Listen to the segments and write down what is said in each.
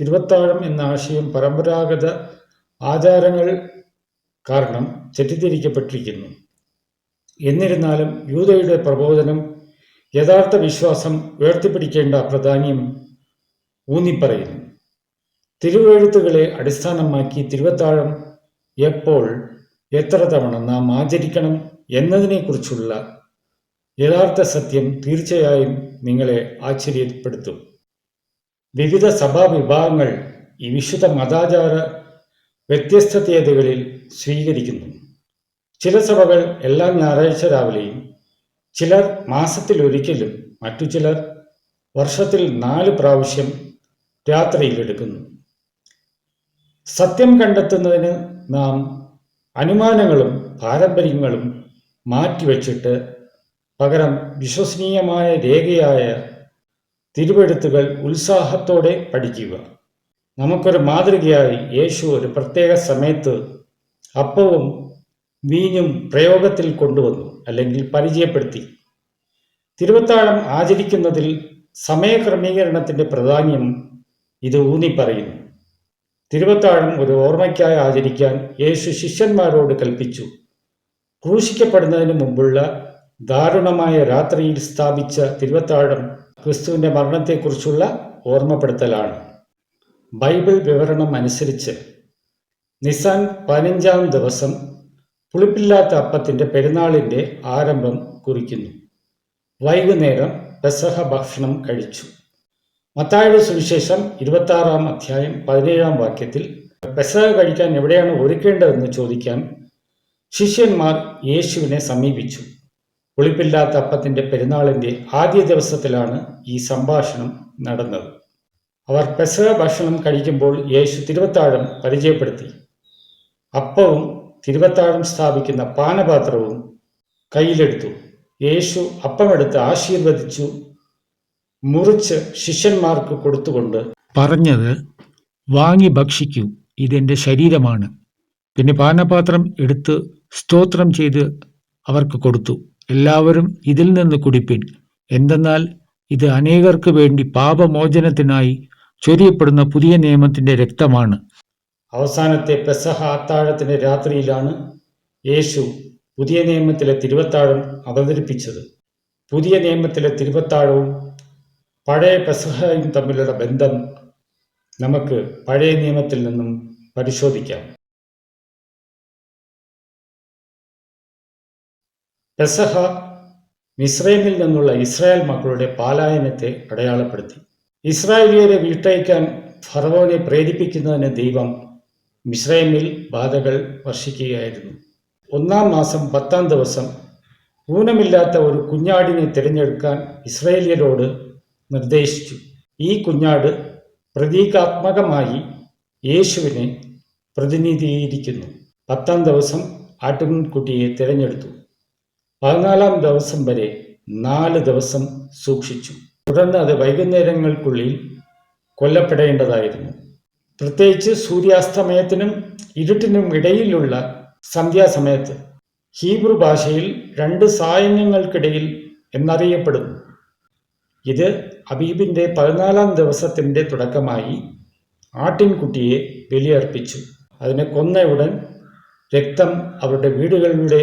തിരുവത്താഴം എന്ന ആശയം പരമ്പരാഗത ആചാരങ്ങൾ കാരണം തെറ്റിദ്ധരിക്കപ്പെട്ടിരിക്കുന്നു. എന്നിരുന്നാലും യൂദയുടെ പ്രബോധനം യഥാർത്ഥ വിശ്വാസം ഉയർത്തിപ്പിടിക്കേണ്ട പ്രാധാന്യം ഊന്നിപ്പറയുന്നു. തിരുവെഴുത്തുകളെ അടിസ്ഥാനമാക്കി തിരുവത്താഴം എപ്പോൾ, എത്ര തവണ നാം ആചരിക്കണം എന്നതിനെക്കുറിച്ചുള്ള യഥാർത്ഥ സത്യം തീർച്ചയായും നിങ്ങളെ ആശ്ചര്യപ്പെടുത്തും. വിവിധ സഭാവിഭാഗങ്ങൾ ഈ വിശുദ്ധ മതാചാര വ്യത്യസ്ത തീയതികളിൽ സ്വീകരിക്കുന്നു. ചില സഭകൾ എല്ലാ ഞായറാഴ്ച രാവിലെയും, ചിലർ മാസത്തിലൊരിക്കലും, മറ്റു ചിലർ വർഷത്തിൽ 4 പ്രാവശ്യം രാത്രിയിലെടുക്കുന്നു. സത്യം കണ്ടെത്തുന്നതിന് നാം അനുമാനങ്ങളും പാരമ്പര്യങ്ങളും മാറ്റിവെച്ചിട്ട് പകരം വിശ്വസനീയമായ രേഖയായ തിരുവെഴുത്തുകൾ ഉത്സാഹത്തോടെ പഠിക്കുക. നമുക്കൊരു മാതൃകയായി യേശു ഒരു പ്രത്യേക സമയത്ത് അപ്പവും വീഞ്ഞും പ്രയോഗത്തിൽ കൊണ്ടുവന്നു, അല്ലെങ്കിൽ പരിചയപ്പെടുത്തി. തിരുവത്താഴം ആചരിക്കുന്നതിൽ സമയക്രമീകരണത്തിൻ്റെ പ്രാധാന്യം ഇത് ഊന്നിപ്പറയുന്നു. തിരുവത്താഴം ഒരു ഓർമ്മയ്ക്കായി ആചരിക്കാൻ യേശു ശിഷ്യന്മാരോട് കൽപ്പിച്ചു. ക്രൂശിക്കപ്പെടുന്നതിന് മുമ്പുള്ള ദാരുണമായ രാത്രിയിൽ സ്ഥാപിച്ച തിരുവത്താഴം ക്രിസ്തുവിൻ്റെ മരണത്തെക്കുറിച്ചുള്ള ഓർമ്മപ്പെടുത്തലാണ്. ബൈബിൾ വിവരണം അനുസരിച്ച് നിസാൻ 15-ാം ദിവസം പുളിപ്പില്ലാത്ത അപ്പത്തിൻ്റെ പെരുന്നാളിൻ്റെ ആരംഭം കുറിക്കുന്നു. വൈകുന്നേരം പെസഹ ഭക്ഷണം കഴിച്ചു. മത്തായിയുടെ സുവിശേഷം 26-ാം അധ്യായം 17-ാം വാക്യത്തിൽ പെസഹ കഴിക്കാൻ എവിടെയാണ് ഒരുക്കേണ്ടതെന്ന് ചോദിക്കാൻ ശിഷ്യന്മാർ യേശുവിനെ സമീപിച്ചു. പുളിപ്പില്ലാത്ത അപ്പത്തിൻ്റെ പെരുന്നാളിൻ്റെ ആദ്യ ദിവസത്തിലാണ് ഈ സംഭാഷണം നടന്നത്. അവർ പെസഹ ഭക്ഷണം കഴിക്കുമ്പോൾ യേശു തിരുവത്താഴം പരിചയപ്പെടുത്തി. അപ്പവും തിരുവത്താഴം സ്ഥാപിക്കുന്ന പാനപാത്രവും കയ്യിലെടുത്തു. യേശു അപ്പമെടുത്ത് ആശീർവദിച്ചു, മുറിച്ച് ശിഷ്യന്മാർക്ക് കൊടുത്തുകൊണ്ട് പറഞ്ഞത്, വാങ്ങി ഭക്ഷിക്കൂ, ഇതെൻ്റെ ശരീരമാണ്. പിന്നെ പാനപാത്രം എടുത്ത് സ്തോത്രം ചെയ്ത് അവർക്ക് കൊടുത്തു. എല്ലാവരും ഇതിൽ നിന്ന് കുടിപ്പിൻ, എന്തെന്നാൽ ഇത് അനേകർക്ക് വേണ്ടി പാപമോചനത്തിനായി ചൊരിയപ്പെടുന്ന പുതിയ നിയമത്തിൻ്റെ രക്തമാണ്. അവസാനത്തെ പെസഹ അത്താഴത്തിൻ്റെ രാത്രിയിലാണ് യേശു പുതിയ നിയമത്തിലെ തിരുവത്താഴം അവതരിപ്പിച്ചത്. പുതിയ നിയമത്തിലെ തിരുവത്താഴവും പഴയ പെസഹയും തമ്മിലുള്ള ബന്ധം നമുക്ക് പഴയ നിയമത്തിൽ നിന്നും പരിശോധിക്കാം. പെസഹ മിസ്രൈമിൽ നിന്നുള്ള ഇസ്രായേൽ മക്കളുടെ പലായനത്തെ അടയാളപ്പെടുത്തി. ഇസ്രായേലിയരെ വിട്ടയക്കാൻ ഫറവോനെ പ്രേരിപ്പിക്കുന്നതിന് ദൈവം മിസ്രൈമിൽ ബാധകൾ വർഷിക്കുകയായിരുന്നു. 1-ാം മാസം 10-ാം ദിവസം ഊനമില്ലാത്ത ഒരു കുഞ്ഞാടിനെ തിരഞ്ഞെടുക്കാൻ ഇസ്രായേലിയരോട് നിർദ്ദേശിച്ചു. ഈ കുഞ്ഞാട് പ്രതീകാത്മകമായി യേശുവിനെ പ്രതിനിധീകരിക്കുന്നു. 10-ാം ദിവസം ആട്ടിൻകുട്ടിയെ തിരഞ്ഞെടുത്തു. 14-ാം ദിവസം വരെ 4 ദിവസം സൂക്ഷിച്ചു. തുടർന്ന് അത് വൈകുന്നേരങ്ങൾക്കുള്ളിൽ കൊല്ലപ്പെടേണ്ടതായിരുന്നു. പ്രത്യേകിച്ച് സൂര്യാസ്തമയത്തിനും ഇരുട്ടിനും ഇടയിലുള്ള സന്ധ്യാസമയത്ത്. ഹീബ്രു ഭാഷയിൽ 2 സായങ്ങൾക്കിടയിൽ എന്നറിയപ്പെടുന്നു. ഇത് അബീബിൻ്റെ 14-ാം ദിവസത്തിൻ്റെ തുടക്കമായി ആട്ടിൻകുട്ടിയെ ബലിയർപ്പിച്ചു. അതിനെ കൊന്നയുടൻ രക്തം അവരുടെ വീടുകളുടെ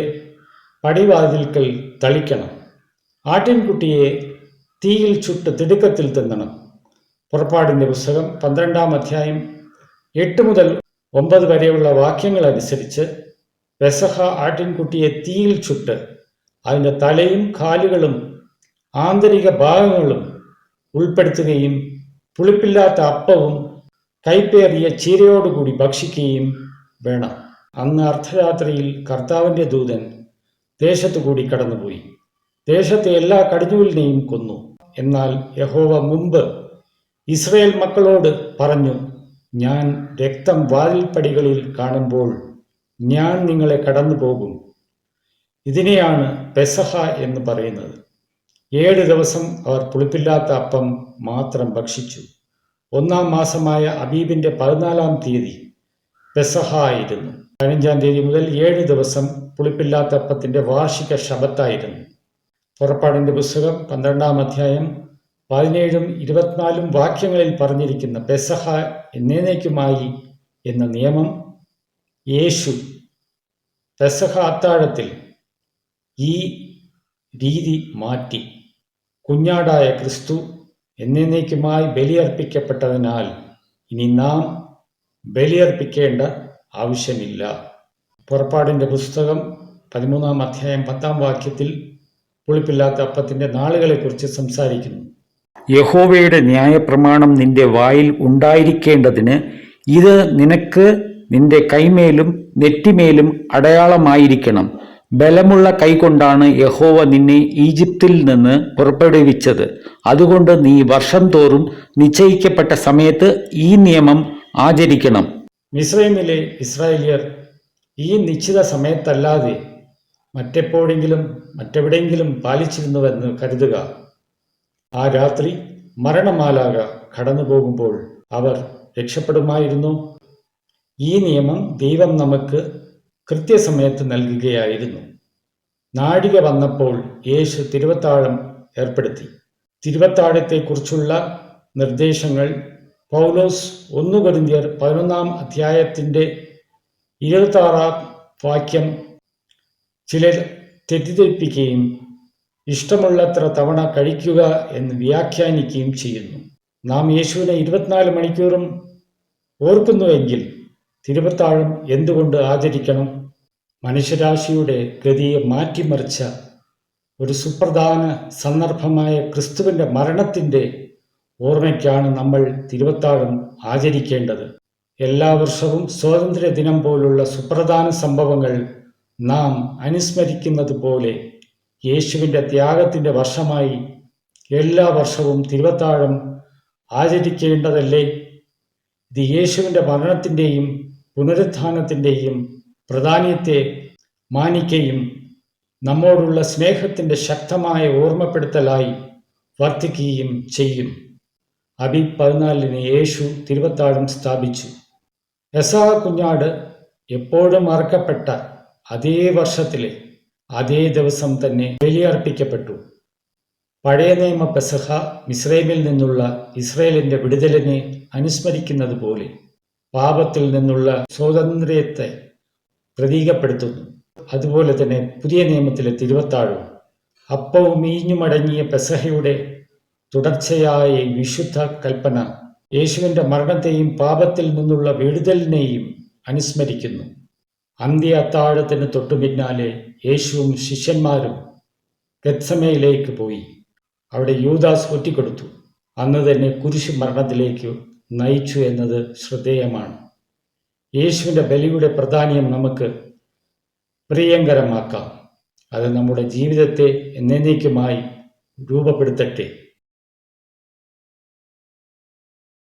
പടിവാതിൽക്കൽ തളിക്കണം. ആട്ടിൻകുട്ടിയെ തീയിൽ ചുട്ട് തിടുക്കത്തിൽ തിന്നണം. പുറപ്പാടിൻ്റെ പുസ്തകം 12-ാം അധ്യായം 8 മുതൽ 9 വരെയുള്ള വാക്യങ്ങൾ അനുസരിച്ച് പെസഹ ആട്ടിൻകുട്ടിയെ തീയിൽ ചുട്ട് അതിൻ്റെ തലയും കാലുകളും ആന്തരിക ഭാഗങ്ങളും ഉൾപ്പെടുത്തുകയും പുളിപ്പില്ലാത്ത അപ്പവും കൈപ്പേറിയ ചീരയോടുകൂടി ഭക്ഷിക്കുകയും വേണം. അന്ന് അർദ്ധരാത്രിയിൽ കർത്താവിൻ്റെ ദൂതൻ ദേശത്തുകൂടി കടന്നുപോയി ദേശത്തെ എല്ലാ കടിഞ്ഞൂലിനെയും കൊന്നു. എന്നാൽ യഹോവ മുമ്പ് ഇസ്രായേൽ മക്കളോട് പറഞ്ഞു, ഞാൻ രക്തം വാതിൽപ്പടികളിൽ കാണുമ്പോൾ ഞാൻ നിങ്ങളെ കടന്നു പോകും. ഇതിനെയാണ് പെസഹ എന്ന് പറയുന്നത്. 7 ദിവസം അവർ പുളിപ്പില്ലാത്ത അപ്പം മാത്രം ഭക്ഷിച്ചു. 1-ാം മാസമായ അബീബിൻ്റെ 14-ാം തീയതി പെസഹ ആയിരുന്നു. 15-ാം തീയതി മുതൽ 7 ദിവസം പുളിപ്പില്ലാത്ത അപ്പത്തിൻ്റെ വാർഷിക ശബത്തായിരുന്നു. പുറപ്പാടിൻ്റെ പുസ്തകം 12-ാം അധ്യായം 17 24 വാക്യങ്ങളിൽ പറഞ്ഞിരിക്കുന്ന പെസഹ എന്നേക്കുമായി എന്ന നിയമം യേശു പെസഹ അത്താഴത്തിൽ ഈ രീതി മാറ്റി. കുഞ്ഞാടായ ക്രിസ്തു എന്നേക്കുമായി ബലിയർപ്പിക്കപ്പെട്ടതിനാൽ ഇനി നാം ബലിയർപ്പിക്കേണ്ട ആവശ്യമില്ല. പുറപ്പാടിൻ്റെ പുസ്തകം 13 അധ്യായം 10 വാക്യത്തിൽ പുളിപ്പില്ലാത്ത അപ്പത്തിൻ്റെ നാളുകളെക്കുറിച്ച് സംസാരിക്കുന്നു. യഹോവയുടെ ന്യായപ്രമാണം നിന്റെ വായിൽ ഉണ്ടായിരിക്കേണ്ടതിന് ഇത് നിനക്ക് നിന്റെ കൈമേലും നെറ്റിമേലും അടയാളമായിരിക്കണം. ബലമുള്ള കൈകൊണ്ടാണ് യഹോവ നിന്നെ ഈജിപ്തിൽ നിന്ന് പുറപ്പെടുവിച്ചത്. അതുകൊണ്ട് നീ വർഷം തോറും നിശ്ചയിക്കപ്പെട്ട സമയത്ത് ഈ നിയമം ആചരിക്കണം. മിസ്രൈമിലെ ഇസ്രായേലിയർ ഈ നിശ്ചിത സമയത്തല്ലാതെ മറ്റെവിടെയെങ്കിലും പാലിച്ചിരുന്നുവെന്ന് കരുതുക. ആ രാത്രി മരണമാലാക കടന്നു പോകുമ്പോൾ അവർ രക്ഷപ്പെടുമായിരുന്നു. ഈ നിയമം ദൈവം നമുക്ക് കൃത്യസമയത്ത് നൽകുകയായിരുന്നു. നാഴിക വന്നപ്പോൾ യേശു തിരുവത്താഴം ഏർപ്പെടുത്തി. തിരുവത്താഴത്തെക്കുറിച്ചുള്ള നിർദ്ദേശങ്ങൾ പൗലോസ് 1 കൊരിന്ത്യർ 11 അധ്യായത്തിൻ്റെ 26 വാക്യം ചിലർ തെറ്റിദ്ധരിപ്പിക്കുകയും ഇഷ്ടമുള്ളത്ര തവണ കഴിക്കുക എന്ന് വ്യാഖ്യാനിക്കുകയും ചെയ്യുന്നു. നാം യേശുവിനെ 24 മണിക്കൂറും ഓർക്കുന്നുവെങ്കിൽ തിരുവത്താഴം എന്തുകൊണ്ട് ആചരിക്കണം? മനുഷ്യരാശിയുടെ ഗതിയെ മാറ്റിമറിച്ച ഒരു സുപ്രധാന സന്ദർഭമായ ക്രിസ്തുവിൻ്റെ മരണത്തിൻ്റെ ഓർമ്മയ്ക്കാണ് നമ്മൾ തിരുവത്താഴം ആചരിക്കേണ്ടത്. എല്ലാ വർഷവും സ്വാതന്ത്ര്യ ദിനം പോലുള്ള സുപ്രധാന സംഭവങ്ങൾ നാം അനുസ്മരിക്കുന്നത് പോലെ യേശുവിൻ്റെ ത്യാഗത്തിൻ്റെ വർഷമായി എല്ലാ വർഷവും തിരുവത്താഴം ആചരിക്കേണ്ടതല്ലേ? ഇത് യേശുവിൻ്റെ മരണത്തിൻ്റെയും പുനരുത്ഥാനത്തിൻ്റെയും പ്രാധാന്യത്തെ മാനിക്കുകയും നമ്മോടുള്ള സ്നേഹത്തിൻ്റെ ശക്തമായ ഓർമ്മപ്പെടുത്തലായി വർത്തിക്കുകയും ചെയ്യും. അബീബ് 14 യേശു തിരുവത്താഴം സ്ഥാപിച്ചു. പെസഹ കുഞ്ഞാട് എപ്പോഴും അറുക്കപ്പെട്ട അതേ വർഷത്തിലെ അതേ ദിവസം തന്നെ ബലിയർപ്പിക്കപ്പെട്ടു. പഴയ നിയമ പെസഹ മിസ്രൈമിൽ നിന്നുള്ള ഇസ്രായേലിൻ്റെ വിടുതലിനെ അനുസ്മരിക്കുന്നത് പോലെ പാപത്തിൽ നിന്നുള്ള സ്വാതന്ത്ര്യത്തെ പ്രതീകപ്പെടുത്തുന്നു. അതുപോലെ തന്നെ പുതിയ നിയമത്തിലെ തിരുവത്താഴവും അപ്പവും ഈഞ്ഞുമടങ്ങിയ പെസഹയുടെ തുടർച്ചയായ വിശുദ്ധ കൽപ്പന യേശുവിൻ്റെ മരണത്തെയും പാപത്തിൽ നിന്നുള്ള വിടുതലിനെയും അനുസ്മരിക്കുന്നു. അന്ത്യ അത്താഴത്തിന് തൊട്ടു പിന്നാലെ യേശുവും ശിഷ്യന്മാരും ഗത്സമയിലേക്ക് പോയി. അവിടെ യൂദാസ് ഒറ്റിക്കൊടുത്തു. അന്ന് തന്നെ കുരിശു മരണത്തിലേക്ക് നയിച്ചു എന്നത് ശ്രദ്ധേയമാണ്. യേശുവിൻ്റെ ബലിയുടെ പ്രാധാന്യം നമുക്ക് പ്രിയങ്കരമാക്കാം. അത് നമ്മുടെ ജീവിതത്തെ എന്നേക്കുമായി രൂപപ്പെടുത്തട്ടെ.